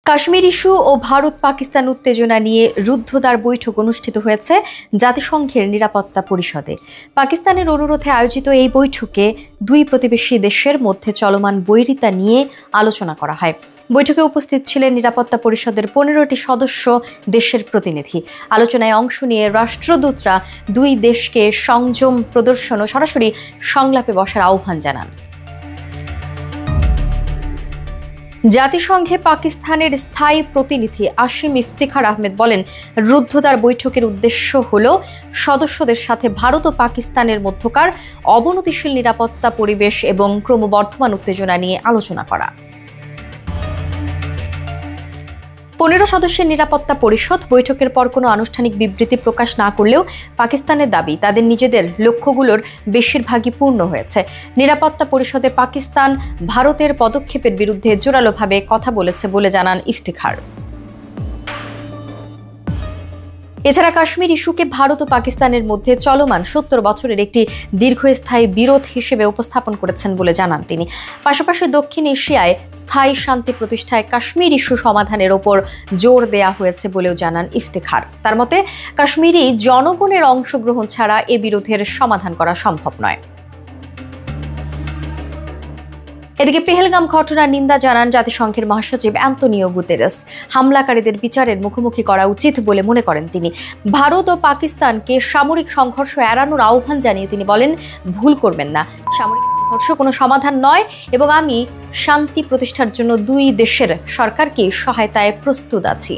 Kashmir issue ও ভারত পাকিস্তান উত্তেজনা নিয়ে রুদ্ধদ্বার বৈঠক অনুষ্ঠিত হয়েছে জাতিসংঘের নিরাপত্তা পরিষদে। পাকিস্তানের অনুরোধে আয়োজিত এই বৈঠকে দুই প্রতিবেশী দেশের মধ্যে চলমান বৈরিতা নিয়ে আলোচনা করা হয়। বৈঠকে উপস্থিত ছিলেন নিরাপত্তা পরিষদের 15টি সদস্য দেশের প্রতিনিধি। আলোচনায় অংশ নিয়ে রাষ্ট্রদূতরা দুই দেশকে সংযম প্রদর্শন ও সরাসরি সংলাপে বসার আহ্বান জানান। জাতিসংঘে পাকিস্তানের স্থায়ী প্রতিনিধি আসিম ইফতিখার আহমেদ বলেন, রুদ্ধদ্বার বৈঠকের উদ্দেশ্য হল সদস্যদের সাথে ভারত ও পাকিস্তানের মধ্যকার অবনতিশীল নিরাপত্তা পরিবেশ এবং ক্রমবর্ধমান উত্তেজনা নিয়ে আলোচনা করা। 15 সদস্যের নিরাপত্তা পরিষদ বৈঠকের পর কোনো আনুষ্ঠানিক বিবৃতি প্রকাশ না করলেও পাকিস্তানের দাবি তাদের নিজেদের লক্ষ্যগুলোর বেশিরভাগই পূর্ণ হয়েছে। নিরাপত্তা পরিষদে পাকিস্তান ভারতের পদক্ষেপের বিরুদ্ধে জোরালোভাবে কথা বলেছে বলে জানান ইফতিখার। এছাড়া কাশ্মীর ইস্যুকে ভারত ও পাকিস্তানের মধ্যে চলমান 70 বছরের একটি দীর্ঘস্থায়ী বিরোধ হিসেবে উপস্থাপন করেছেন বলে জানান তিনি। পাশাপাশি দক্ষিণ এশিয়ায় স্থায়ী শান্তি প্রতিষ্ঠায় কাশ্মীর ইস্যু সমাধানের ওপর জোর দেয়া হয়েছে বলেও জানান ইফতিখার। তার মতে, কাশ্মীরি জনগণের অংশগ্রহণ ছাড়া এ বিরোধের সমাধান করা সম্ভব নয়। এদিকে পেহেলগাম ঘটনার নিন্দা জানান জাতিসংঘের মহাসচিব অ্যান্তোনিও গুতেরেস। হামলাকারীদের বিচারের মুখোমুখি করা উচিত বলে মনে করেন তিনি। ভারত ও পাকিস্তানকে সামরিক সংঘর্ষ এড়ানোর আহ্বান জানিয়ে তিনি বলেন, ভুল করবেন না, সামরিক সংঘর্ষ কোনো সমাধান নয় এবং আমি শান্তি প্রতিষ্ঠার জন্য দুই দেশের সরকারকে সহায়তায় প্রস্তুত আছি।